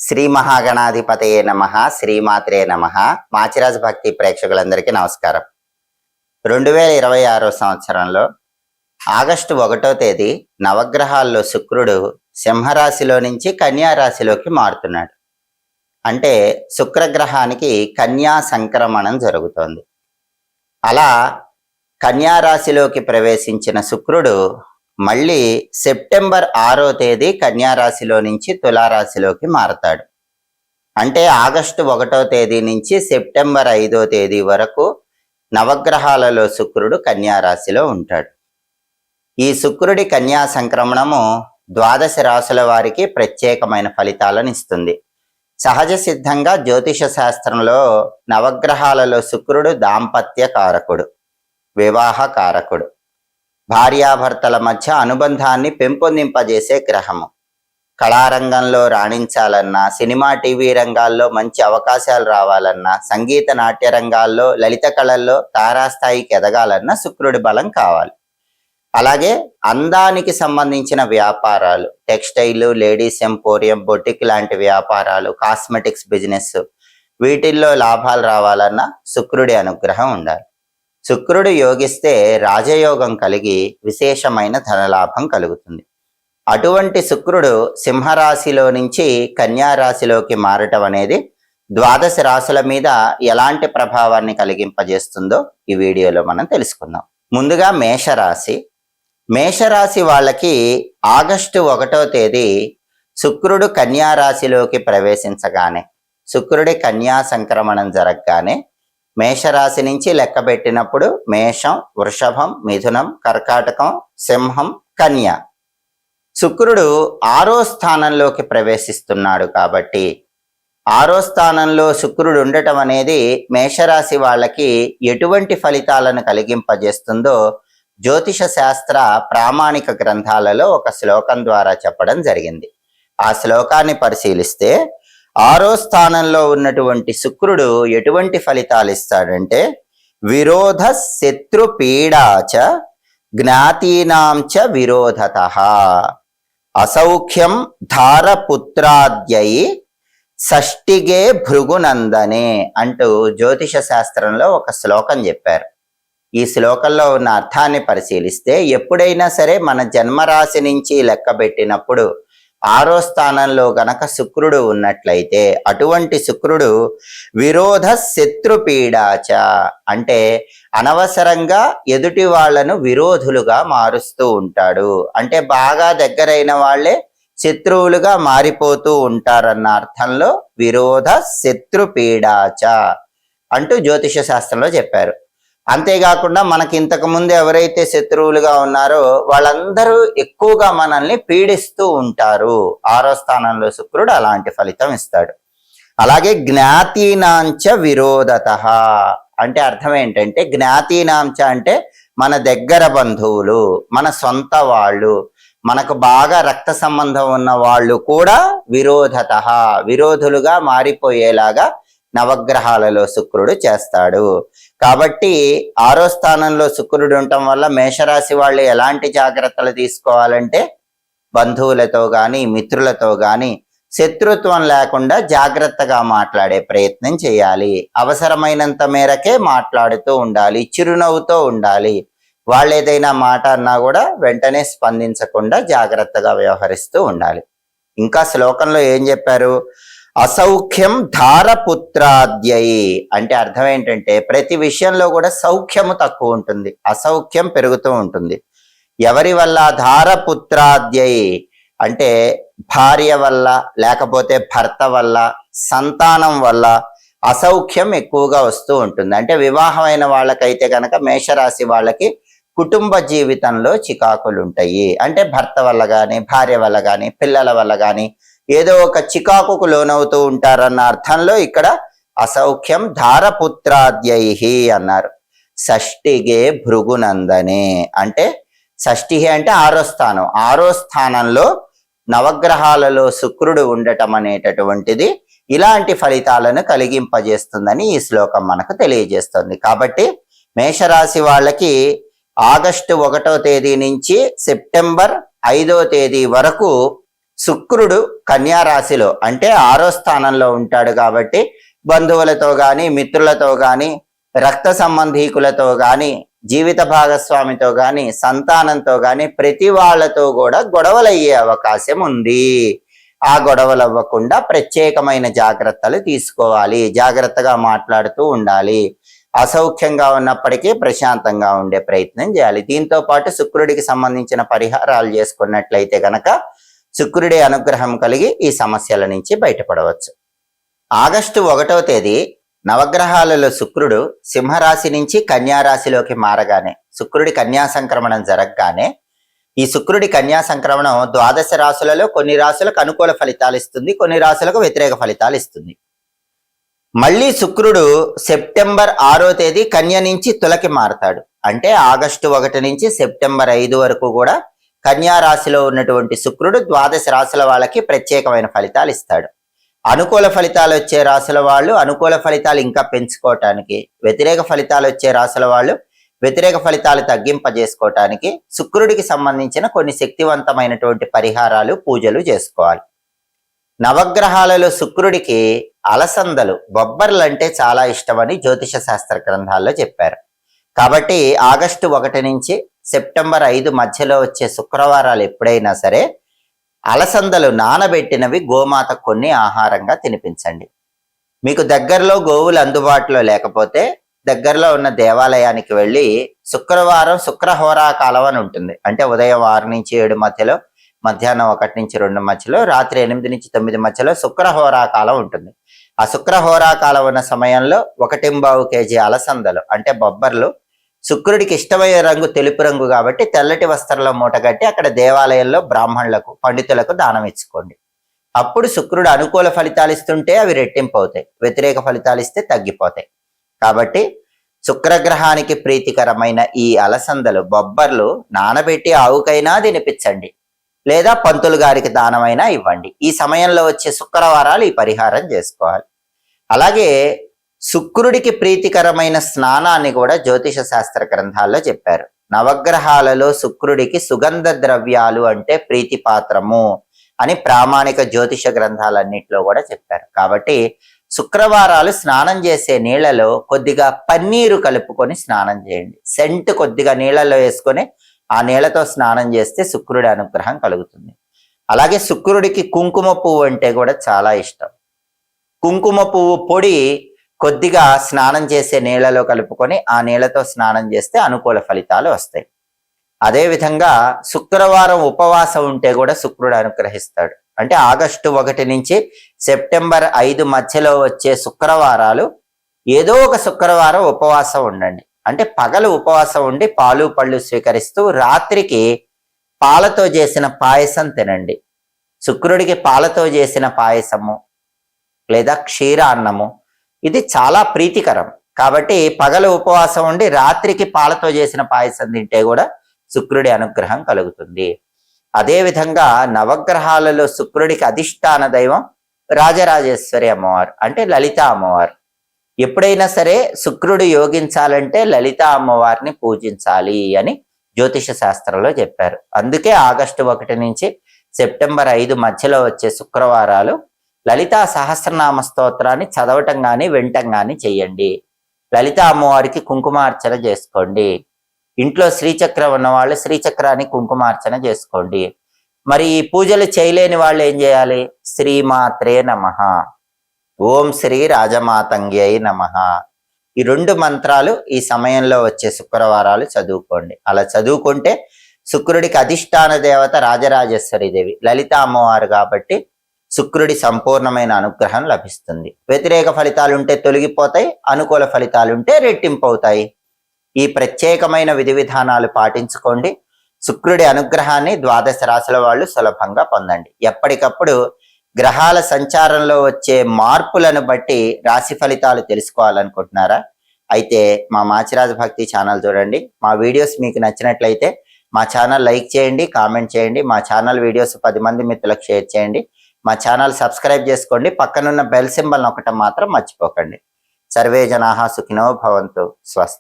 శ్రీ మహాగణాధిపతయే నమః, శ్రీమాత్రే నమః. మాచిరాజు భక్తి ప్రేక్షకులందరికీ నమస్కారం. 2026 సంవత్సరంలో ఆగస్టు 1వ తేదీ నవగ్రహాల్లో శుక్రుడు సింహరాశిలో నుంచి కన్యా రాశిలోకి మారుతున్నాడు. అంటే శుక్రగ్రహానికి కన్యా సంక్రమణం జరుగుతోంది. అలా కన్యా రాశిలోకి ప్రవేశించిన శుక్రుడు మళ్ళీ సెప్టెంబర్ 6వ తేదీ కన్యా రాశిలో నుంచి తులారాశిలోకి మారతాడు. అంటే ఆగస్టు 1వ తేదీ నుంచి సెప్టెంబర్ 5వ తేదీ వరకు నవగ్రహాలలో శుక్రుడు కన్యా రాశిలో ఉంటాడు. ఈ శుక్రుడి కన్యా సంక్రమణము 12 రాశుల వారికి ప్రత్యేకమైన ఫలితాలను ఇస్తుంది. సహజ సిద్ధంగా జ్యోతిష శాస్త్రంలో నవగ్రహాలలో శుక్రుడు దాంపత్య కారకుడు, వివాహ కారకుడు, భార్యాభర్తల మధ్య అనుబంధాన్ని పెంపొందింపజేసే గ్రహము. కళారంగంలో రాణించాలన్నా, సినిమా టీవీ రంగాల్లో మంచి అవకాశాలు రావాలన్నా, సంగీత నాట్య రంగాల్లో లలిత కళల్లో తారాస్థాయికి ఎదగాలన్నా శుక్రుడి బలం కావాలి. అలాగే అందానికి సంబంధించిన వ్యాపారాలు, టెక్స్టైల్, లేడీస్ ఎంపోరియం, బొటిక్ లాంటి వ్యాపారాలు, కాస్మెటిక్స్ బిజినెస్, వీటిల్లో లాభాలు రావాలన్నా శుక్రుడి అనుగ్రహం ఉండాలి. శుక్రుడు యోగిస్తే రాజయోగం కలిగి విశేషమైన ధనలాభం కలుగుతుంది. అటువంటి శుక్రుడు సింహరాశిలో నుంచి కన్యా రాశిలోకి మారటం అనేది 12 రాశుల మీద ఎలాంటి ప్రభావాన్ని కలిగింపజేస్తుందో ఈ వీడియోలో మనం తెలుసుకుందాం. ముందుగా మేషరాశి. మేషరాశి వాళ్ళకి ఆగస్టు 1వ తేదీ శుక్రుడు కన్యా రాశిలోకి ప్రవేశించగానే, శుక్రుడి కన్యా సంక్రమణం జరగగానే మేషరాశి నుంచి లెక్క పెట్టినప్పుడు మేషం, వృషభం, మిథునం, కర్కాటకం, సింహం, కన్య. శుక్రుడు 6వ స్థానంలోకి ప్రవేశిస్తున్నాడు కాబట్టి 6వ స్థానంలో శుక్రుడు ఉండటం అనేది మేషరాశి వాళ్ళకి ఎటువంటి ఫలితాలను కలిగింపజేస్తుందో జ్యోతిష శాస్త్ర ప్రామాణిక గ్రంథాలలో ఒక శ్లోకం ద్వారా చెప్పడం జరిగింది. ఆ శ్లోకాన్ని పరిశీలిస్తే 6వ స్థానంలో ఉన్నటువంటి శుక్రుడు ఎటువంటి ఫలితాలు ఇస్తాడంటే, విరోధ శత్రు పీడాచ జ్ఞాతీనాంచ విరోధతః అసౌఖ్యం ధారపుత్రాద్యై షష్ఠిగే భృగునందనే అంటూ జ్యోతిష శాస్త్రంలో ఒక శ్లోకం చెప్పారు. ఈ శ్లోకంలో ఉన్న అర్థాన్ని పరిశీలిస్తే, ఎప్పుడైనా సరే మన జన్మరాశి నుంచి లెక్క పెట్టినప్పుడు 6వ స్థానంలో గనక శుక్రుడు ఉన్నట్లయితే అటువంటి శుక్రుడు విరోధ శత్రుపీడాచ అంటే అనవసరంగా ఎదుటి వాళ్లను విరోధులుగా మారుస్తూ ఉంటాడు. అంటే బాగా దగ్గరైన వాళ్లే శత్రువులుగా మారిపోతూ ఉంటారన్న అర్థంలో విరోధ శత్రుపీడాచ అంటూ జ్యోతిష శాస్త్రంలో చెప్పారు. అంతేకాకుండా మనకి ఇంతకు ముందు ఎవరైతే శత్రువులుగా ఉన్నారో వాళ్ళందరూ ఎక్కువగా మనల్ని పీడిస్తూ ఉంటారు. 6వ స్థానంలో శుక్రుడు అలాంటి ఫలితం ఇస్తాడు. అలాగే జ్ఞాతీనాంచ విరోధతః అంటే అర్థం ఏంటంటే, జ్ఞాతీనాంచ అంటే మన దగ్గర బంధువులు, మన సొంత వాళ్ళు, మనకు బాగా రక్త సంబంధం ఉన్న వాళ్ళు కూడా విరోధతః విరోధులుగా మారిపోయేలాగా నవగ్రహాలలో శుక్రుడు చేస్తాడు. కాబట్టి 6వ స్థానంలో శుక్రుడు ఉండటం వల్ల మేషరాశి వాళ్ళు ఎలాంటి జాగ్రత్తలు తీసుకోవాలంటే, బంధువులతో గాని మిత్రులతో గాని శత్రుత్వం లేకుండా జాగ్రత్తగా మాట్లాడే ప్రయత్నం చేయాలి. అవసరమైనంత మేరకే మాట్లాడుతూ ఉండాలి, చిరునవ్వుతో ఉండాలి. వాళ్ళు ఏదైనా మాట అన్నా కూడా వెంటనే స్పందించకుండా జాగ్రత్తగా వ్యవహరిస్తూ ఉండాలి. ఇంకా శ్లోకంలో ఏం చెప్పారు, అసౌఖ్యం ధారపుత్రాద్యై అంటే అర్థం ఏంటంటే, ప్రతి విషయంలో కూడా సౌఖ్యము తక్కువ ఉంటుంది, అసౌఖ్యం పెరుగుతూ ఉంటుంది. ఎవరి వల్ల? ధారపుత్రాద్యై అంటే భార్య వల్ల, లేకపోతే భర్త వల్ల, సంతానం వల్ల అసౌఖ్యం ఎక్కువగా వస్తూ ఉంటుంది. అంటే వివాహమైన వాళ్ళకైతే కనుక మేషరాశి వాళ్ళకి కుటుంబ జీవితంలో చికాకులు ఉంటాయి. అంటే భర్త వల్ల కానీ, భార్య వల్ల కానీ, పిల్లల వల్ల కానీ ఏదో ఒక చికాకుకు లోనవుతూ ఉంటారన్న అర్థంలో ఇక్కడ అసౌఖ్యం ధారపుత్రాద్యై అన్నారు. షష్ఠిగే భృగునందనే అంటే షష్ఠి అంటే 6వ స్థానం. 6వ స్థానంలో నవగ్రహాలలో శుక్రుడు ఉండటం అనేటటువంటిది ఇలాంటి ఫలితాలను కలిగింపజేస్తుందని ఈ శ్లోకం మనకు తెలియజేస్తుంది. కాబట్టి మేషరాశి వాళ్ళకి ఆగస్టు 1వ తేదీ నుంచి సెప్టెంబర్ 5వ తేదీ వరకు శుక్రుడు కన్యా రాశిలో అంటే 6వ స్థానంలో ఉంటాడు కాబట్టి బంధువులతో గాని మిత్రులతో గాని రక్త సంబంధీకులతో గాని జీవిత భాగస్వామితో గాని సంతానంతో గాని ప్రతి వాళ్ళతో కూడా గొడవలు అయ్యే అవకాశం ఉంది. ఆ గొడవలు అవ్వకుండా ప్రత్యేకమైన జాగ్రత్తలు తీసుకోవాలి, జాగ్రత్తగా మాట్లాడుతూ ఉండాలి, అసౌఖ్యంగా ఉన్నప్పటికీ ప్రశాంతంగా ఉండే ప్రయత్నం చేయాలి. దీంతో పాటు శుక్రుడికి సంబంధించిన పరిహారాలు చేసుకున్నట్లయితే గనక శుక్రుడి అనుగ్రహం కలిగి ఈ సమస్యల నుంచి బయటపడవచ్చు. ఆగస్టు 1వ తేదీ నవగ్రహాలలో శుక్రుడు సింహరాశి నుంచి కన్యా రాశిలోకి మారగానే, శుక్రుడి కన్యా సంక్రమణం జరగగానే, ఈ శుక్రుడి కన్యా సంక్రమణం 12 రాశులలో కొన్ని రాశులకు అనుకూల ఫలితాలు ఇస్తుంది, కొన్ని రాశులకు వ్యతిరేక ఫలితాలు ఇస్తుంది. మళ్ళీ శుక్రుడు సెప్టెంబర్ 6వ తేదీ కన్య నుంచి తులకి మారతాడు. అంటే ఆగస్టు 1 నుంచి సెప్టెంబర్ 5 వరకు కూడా కన్యా రాశిలో ఉన్నటువంటి శుక్రుడు 12 రాశుల వాళ్ళకి ప్రత్యేకమైన ఫలితాలు ఇస్తాడు. అనుకూల ఫలితాలు వచ్చే రాశుల వాళ్ళు అనుకూల ఫలితాలు ఇంకా పెంచుకోవటానికి, వ్యతిరేక ఫలితాలు వచ్చే రాశుల వాళ్ళు వ్యతిరేక ఫలితాలు తగ్గింపజేసుకోవటానికి శుక్రుడికి సంబంధించిన కొన్ని శక్తివంతమైనటువంటి పరిహారాలు పూజలు చేసుకోవాలి. నవగ్రహాలలో శుక్రుడికి అలసందలు బొబ్బర్లు అంటే చాలా ఇష్టమని జ్యోతిష శాస్త్ర గ్రంథాల్లో చెప్పారు. కాబట్టి ఆగస్టు 1 నుంచి సెప్టెంబర్ 5 మధ్యలో వచ్చే శుక్రవారాలు ఎప్పుడైనా సరే అలసందలు నానబెట్టినవి గోమాత కొన్ని ఆహారంగా తినిపించండి. మీకు దగ్గరలో గోవులు అందుబాటులో లేకపోతే దగ్గరలో ఉన్న దేవాలయానికి వెళ్ళి శుక్రవారం శుక్రహోరా కాలం అని ఉంటుంది. అంటే ఉదయం 6 నుంచి 7 మధ్యలో, మధ్యాహ్నం 1 నుంచి 2 మధ్యలో, రాత్రి 8 నుంచి 9 మధ్యలో శుక్రహోరా కాలం ఉంటుంది. ఆ శుక్రహోరా కాలం ఉన్న సమయంలో 1.25 కేజీ అలసందలు అంటే బొబ్బర్లు, శుక్రుడికి ఇష్టమైన రంగు తెలుపు రంగు కాబట్టి తెల్లటి వస్త్రంలో మూటగట్టి అక్కడ దేవాలయంలో బ్రాహ్మణులకు పండితులకు దానం ఇచ్చుకోండి. అప్పుడు శుక్రుడు అనుకూల ఫలితాలు ఇస్తుంటే అవి రెట్టింపు అవుతాయి, వ్యతిరేక ఫలితాలు ఇస్తే తగ్గిపోతాయి. కాబట్టి శుక్రగ్రహానికి ప్రీతికరమైన ఈ అలసందలు బొబ్బర్లు నానబెట్టి ఆవుకైనా తినిపించండి, లేదా పంతులు గారికి దానమైనా ఇవ్వండి. ఈ సమయంలో వచ్చే శుక్రవారాలు ఈ పరిహారం చేసుకోవాలి. అలాగే శుక్రుడికి ప్రీతికరమైన స్నానాన్ని కూడా జ్యోతిష శాస్త్ర గ్రంథాల్లో చెప్పారు. నవగ్రహాలలో శుక్రుడికి సుగంధ ద్రవ్యాలు అంటే ప్రీతిపాత్రము అని ప్రామాణిక జ్యోతిష గ్రంథాలన్నింటిలో కూడా చెప్పారు. కాబట్టి శుక్రవారాలు స్నానం చేసే నీళ్లలో కొద్దిగా పన్నీరు కలుపుకొని స్నానం చేయండి. సెంట్ కొద్దిగా నీళ్లలో వేసుకొని ఆ నీళ్లతో స్నానం చేస్తే శుక్రుడి అనుగ్రహం కలుగుతుంది. అలాగే శుక్రుడికి కుంకుమ పువ్వు అంటే కూడా చాలా ఇష్టం. కుంకుమ పువ్వు పొడి కొద్దిగా స్నానం చేసే నీళ్లలో కలుపుకొని ఆ నీళ్లతో స్నానం చేస్తే అనుకూల ఫలితాలు వస్తాయి. అదేవిధంగా శుక్రవారం ఉపవాసం ఉంటే కూడా శుక్రుడు అనుగ్రహిస్తాడు. అంటే ఆగస్టు 1 నుంచి సెప్టెంబర్ 5 మధ్యలో వచ్చే శుక్రవారాలు ఏదో ఒక శుక్రవారం ఉపవాసం ఉండండి. అంటే పగలు ఉపవాసం ఉండి పాలు పళ్ళు స్వీకరిస్తూ రాత్రికి పాలతో చేసిన పాయసం తినండి. శుక్రుడికి పాలతో చేసిన పాయసము లేదా క్షీర అన్నము ఇది చాలా ప్రీతికరం. కాబట్టి పగలు ఉపవాసం ఉండి రాత్రికి పాలతో చేసిన పాయసం తింటే కూడా శుక్రుడి అనుగ్రహం కలుగుతుంది. అదేవిధంగా నవగ్రహాలలో శుక్రుడికి అధిష్టాన దైవం రాజరాజేశ్వరి అమ్మవారు అంటే లలిత అమ్మవారు. ఎప్పుడైనా సరే శుక్రుడు యోగించాలంటే లలిత అమ్మవారిని పూజించాలి అని జ్యోతిష శాస్త్రంలో చెప్పారు. అందుకే ఆగస్టు 1 నుంచి సెప్టెంబర్ 5 మధ్యలో వచ్చే శుక్రవారాలు లలితా సహస్రనామ స్తోత్రాన్ని చదవటం కానీ వినటం కానీ చెయ్యండి. లలిత అమ్మవారికి కుంకుమార్చన చేసుకోండి. ఇంట్లో శ్రీచక్రం ఉన్న వాళ్ళు శ్రీచక్రాన్ని కుంకుమార్చన చేసుకోండి. మరి ఈ పూజలు చేయలేని వాళ్ళు ఏం చేయాలి? శ్రీమాత్రే నమః, ఓం శ్రీ రాజమాతంగ్యై నమః, ఈ 2 మంత్రాలు ఈ సమయంలో వచ్చే శుక్రవారాలు చదువుకోండి. అలా చదువుకుంటే శుక్రుడికి అధిష్టాన దేవత రాజరాజేశ్వరి దేవి లలిత అమ్మవారు కాబట్టి శుక్రుడి సంపూర్ణమైన అనుగ్రహం లభిస్తుంది. వ్యతిరేక ఫలితాలుంటే తొలగిపోతాయి, అనుకూల ఫలితాలుంటే రెట్టింపు అవుతాయి. ఈ ప్రత్యేకమైన విధి విధానాలు పాటించుకోండి. శుక్రుడి అనుగ్రహాన్ని 12 రాశుల వాళ్ళు సులభంగా పొందండి. ఎప్పటికప్పుడు గ్రహాల సంచారంలో వచ్చే మార్పులను బట్టి రాశి ఫలితాలు తెలుసుకోవాలనుకుంటున్నారా? అయితే మా మాచిరాజ భక్తి ఛానల్ చూడండి. మా వీడియోస్ మీకు నచ్చినట్లయితే మా ఛానల్ లైక్ చేయండి, కామెంట్ చేయండి. మా ఛానల్ వీడియోస్ 10 మంది మిత్రులకు షేర్ చేయండి. మా ఛానల్ సబ్స్క్రైబ్ చేసుకోండి. పక్కనున్న బెల్ సింబల్ నొక్కటం మాత్రం మర్చిపోకండి. సర్వే జనాః సుఖినో భవంతు. స్వస్తి.